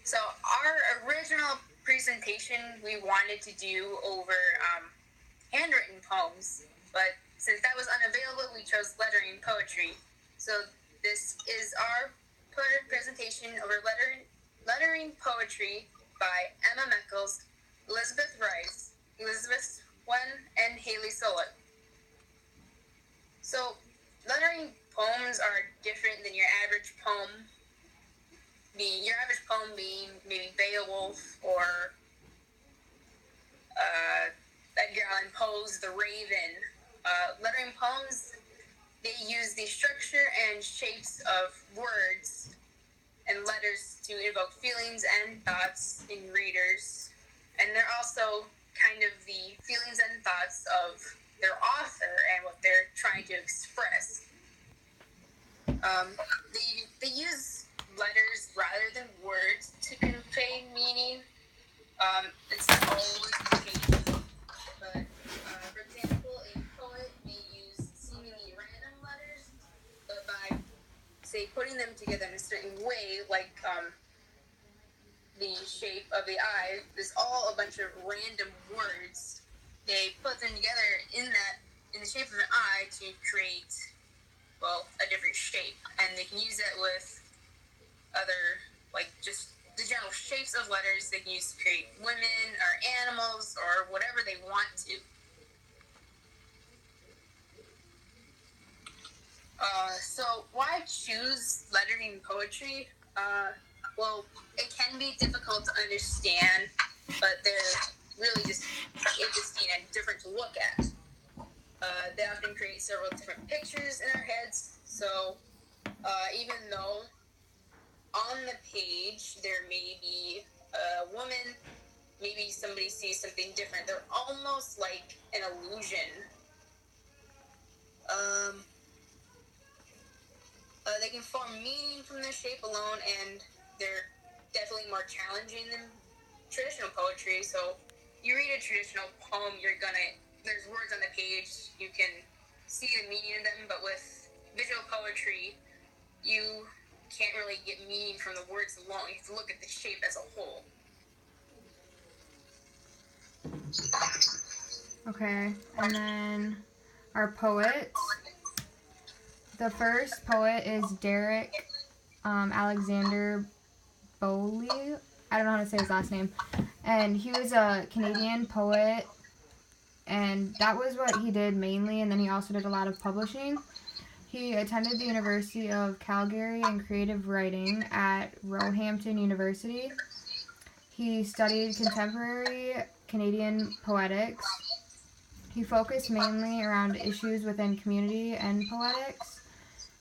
So our original presentation we wanted to do over handwritten poems, but since that was unavailable, we chose lettering poetry. So this is our presentation over lettering poetry by Emma Meckles, Elizabeth Rice, Elizabeth Wen, and Haley Solit. So lettering poems are different than your average poem. Your average poem being maybe Beowulf or Edgar Allan Poe's The Raven. Lettering poems, they use the structure and shapes of words and letters to evoke feelings and thoughts in readers. And they're also kind of the feelings and thoughts of their author and what they're trying to express. They use letters rather than words to convey meaning. It's not always the case, but for example, a poet may use seemingly random letters, but by, say, putting them together in a certain way, like the shape of the eye, there's all a bunch of random words. They put them together in the shape of an eye to create, well, a different shape, and they can use that with other, like, just the general shapes of letters they can use to create women or animals or whatever they want to. So why choose lettering poetry? Well, it can be difficult to understand, but they're really just interesting and different to look at. They often create several different pictures in our heads, so even though on the page there may be a woman, maybe somebody sees something different. They're almost like an illusion. They can form meaning from their shape alone, and they're definitely more challenging than traditional poetry. So you read a traditional poem, there's words on the page, you can see the meaning of them, but with visual poetry, you can't really get meaning from the words alone. You have to look at the shape as a whole. Okay, and then our poets. The first poet is Derek Alexander Bowley. I don't know how to say his last name. And he was a Canadian poet, and that was what he did mainly, and then he also did a lot of publishing. He attended the University of Calgary in creative writing at Roehampton University. He studied contemporary Canadian poetics. He focused mainly around issues within community and poetics.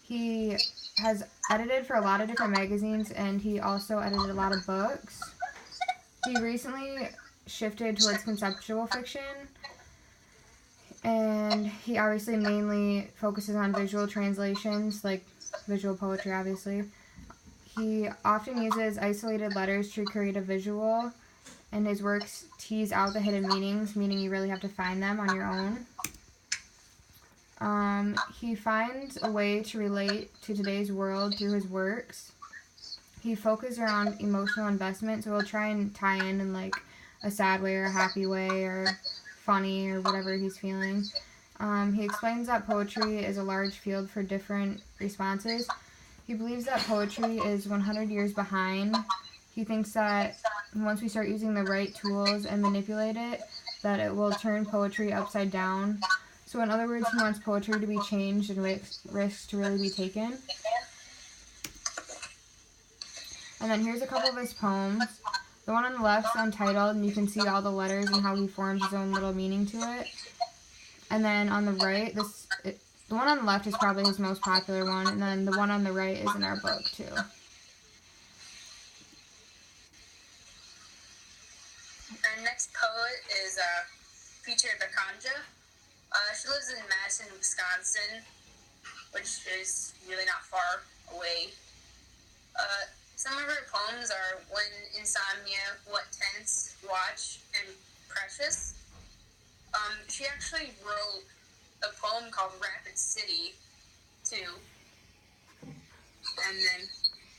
He has edited for a lot of different magazines, and he also edited a lot of books. He recently shifted towards conceptual fiction, and he obviously mainly focuses on visual translations, like visual poetry, obviously. He often uses isolated letters to create a visual, and his works tease out the hidden meanings, meaning you really have to find them on your own. He finds a way to relate to today's world through his works. He focuses around emotional investment, so he'll try and tie in like a sad way or a happy way or funny or whatever he's feeling. He explains that poetry is a large field for different responses. He believes that poetry is 100 years behind. He thinks that once we start using the right tools and manipulate it, that it will turn poetry upside down. So in other words, he wants poetry to be changed and risks to really be taken. And then here's a couple of his poems. The one on the left is untitled, and you can see all the letters and how he forms his own little meaning to it. And then on the right, the one on the left is probably his most popular one, and then the one on the right is in our book too. Our next poet is Peter Bakanja. She lives in Madison, Wisconsin, which is really not far away. Some of her poems are When Insomnia, What Tense, Watch, and Precious. She actually wrote a poem called Rapid City, too. And then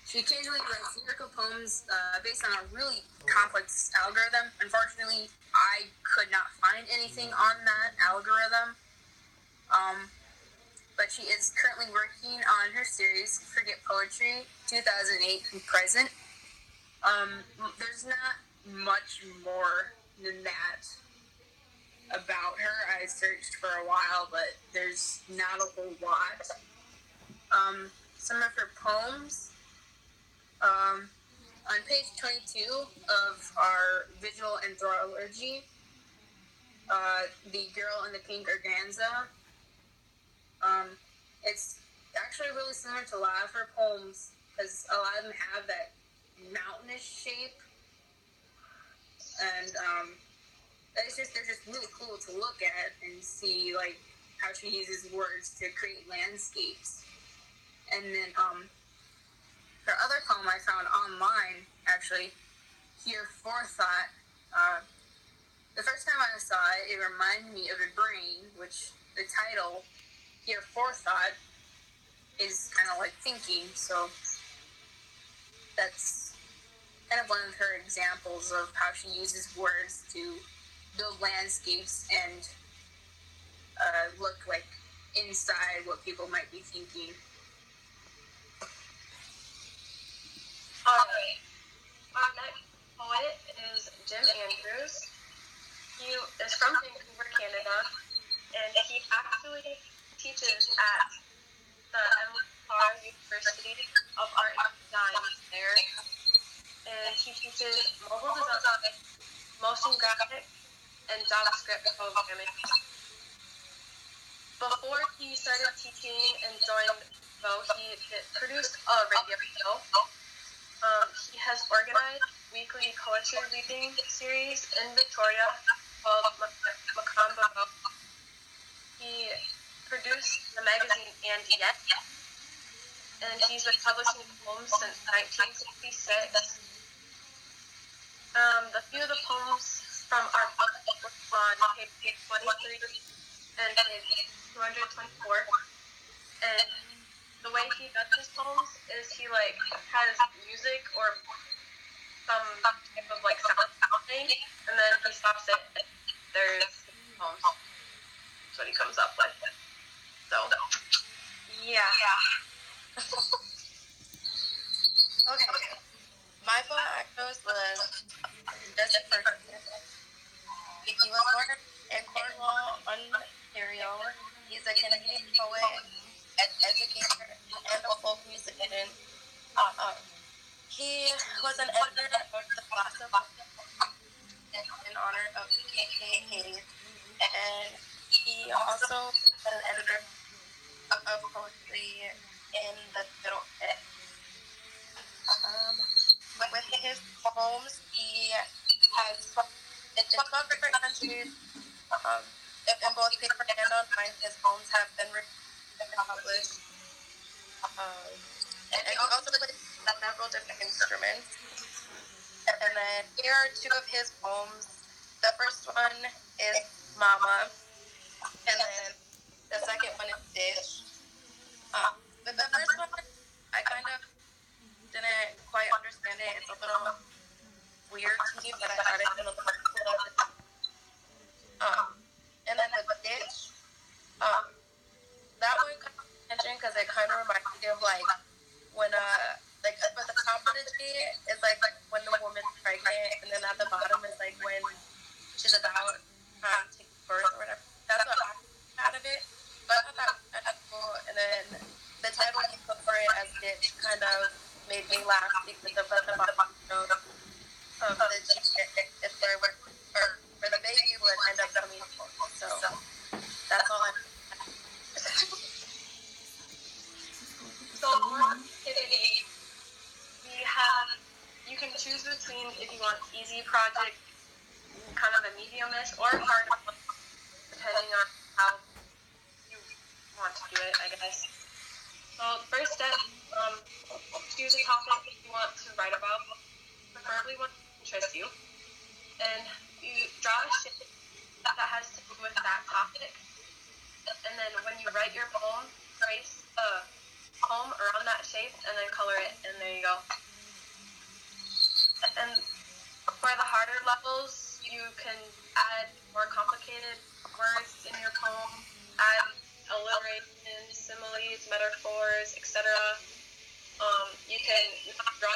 She occasionally writes lyrical poems based on a really complex algorithm. Unfortunately, I could not find anything on that algorithm. But she is currently working on her series, Forget Poetry, 2008 and present. There's not much more than that about her. I searched for a while, but there's not a whole lot. Some of her poems, on page 22 of our visual anthology, The Girl in the Pink Organza, it's actually really similar to a lot of her poems, because a lot of them have that mountainous shape, and they're just really cool to look at and see, like, how she uses words to create landscapes. And then her other poem I found online, actually, Here Forethought. The first time I saw it, it reminded me of a brain, which the title, Here Forethought, is kind of like thinking, so that's kind of one of her examples of how she uses words to build landscapes and look like inside what people might be thinking. Alright, our next poet is Jim Andrews. He is from Vancouver, Canada, and he actually teaches at the MLR University of Art and Design there, and he teaches mobile design, motion graphics, and JavaScript programming. Before he started teaching and joined Bo, he produced a radio show. He has organized weekly poetry reading series in Victoria called Macamba Bo. He produced the magazine And Yet, and he's been publishing poems since 1966. The few of the poems from our book were on page 23 and page 224, and the way he does his poems is he has music or some type of sound thing, and then he stops it and there's poems. That's what he comes up with. So yeah. Okay. My poet actors was Jesse Ferguson. He was born in Cornwall, Ontario. He's a Canadian poet, educator, and a folk musician. He was an editor of the Classic in honor of K.K. Hayes, and he also was an editor of poetry in the Middle East. With his poems, he has in 12 different countries, in both paper and online. His poems have been published. And he also plays several different instruments. And then here are two of his poems. The first one is Mama, and then the second one is Dish. But the first one, I kind of didn't quite understand it. It's a little weird to me, but I thought it was a little cool. And then the Ditch, that one kind of attention because it kind of reminds me of when but the top of the T is when the woman's pregnant, and then at the bottom is when she's about to give birth or whatever. That's what I got out of it. But I thought that was cool. And then the title you put for it as Ditch kind of made me laugh because of the bottom of the G, if there were, or where the baby would end up coming home. So that's all I. So on Kiddy, you can choose between if you want easy project, kind of a medium-ish, or hard one, depending on how you want to do it, I guess. So the first step, choose a topic you want to write about, preferably one that interests you, and you draw a shape that has to do with that topic. And then when you write your poem, trace the poem around that shape and then color it, and there you go. And for the harder levels, you can add more complicated words in your poem, add alliterations, similes, metaphors, etc. You can draw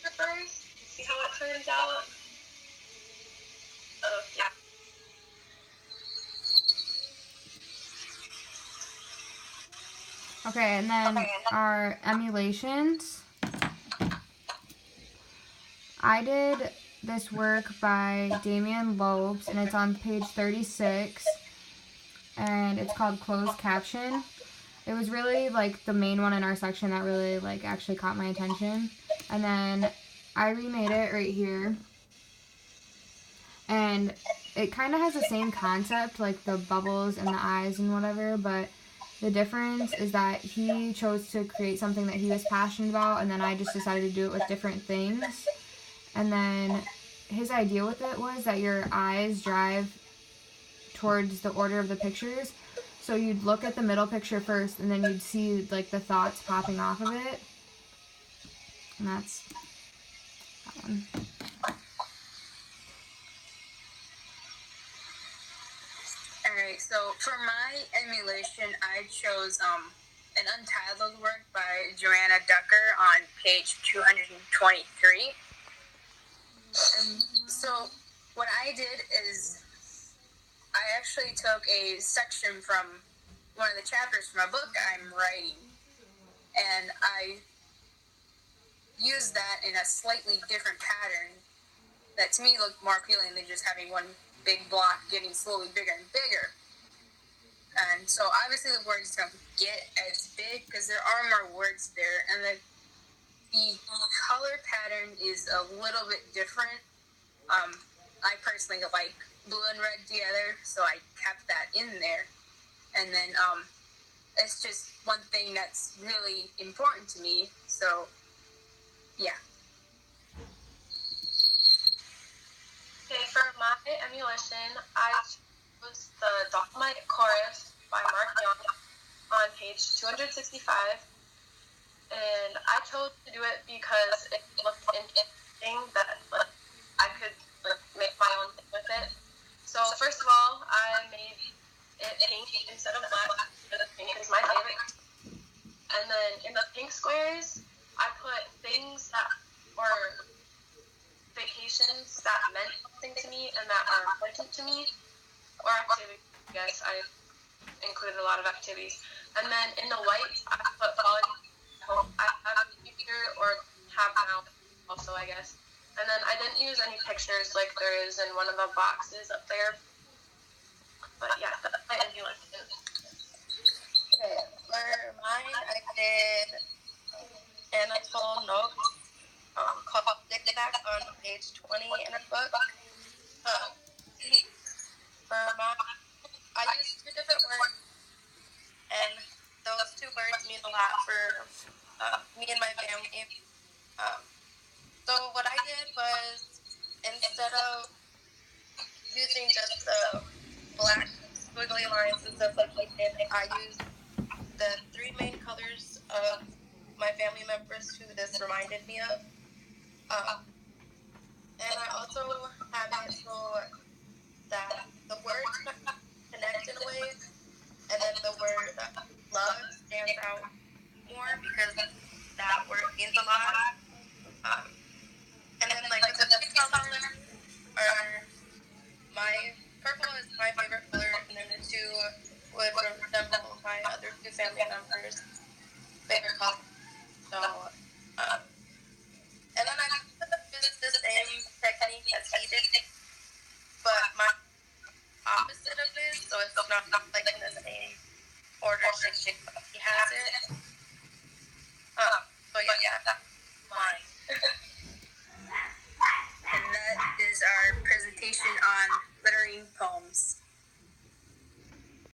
pictures, see how it turns out. Yeah. Okay, and then our emulations. I did this work by Damian Lopes, and it's on page 36, and it's called Closed Caption. It was really like the main one in our section that really like actually caught my attention. And then I remade it right here, and it kind of has the same concept, like the bubbles and the eyes and whatever, but the difference is that he chose to create something that he was passionate about, and then I just decided to do it with different things. And then his idea with it was that your eyes drive towards the order of the pictures. So you'd look at the middle picture first, and then you'd see like the thoughts popping off of it. And that's that one. Alright, so for my emulation, I chose an untitled work by Joanna Ducker on page 223. So what I did is I actually took a section from one of the chapters from a book I'm writing, and I used that in a slightly different pattern that to me looked more appealing than just having one big block getting slowly bigger and bigger. And so obviously the words don't get as big because there are more words there, and the color pattern is a little bit different. I personally like blue and red together, so I kept that in there. And then it's just one thing that's really important to me, so yeah. Okay, for my emulation, I chose the Dolomite Chorus by Mark Young on page 265. And I chose to do it because it looked interesting that like I could like make my own thing with it. So first of all, I made it pink instead of black because pink is my favorite. And then in the pink squares, I put things that were vacations that meant something to me and that are important to me, or activities. I guess I included a lot of activities. And then in the white, I put quality. I have a future or have now also, I guess. And then I didn't use any pictures like there is in one of the boxes up there. But yeah, that's my emulation. Okay, for mine, I did Anatole Nock called Tic Tac on page 20 in a book. For mine, I used two different words, and those two words mean a lot for me and my family. So what I did was, instead of using just the black squiggly lines and stuff like that, I used the three main colors of my family members who this reminded me of. And I also have it so that the words connect in a way, and then the word love stands out more because that word means a lot. And then like the two colors are purple is my favorite color, and then the two would resemble my other two family members' favorite color. So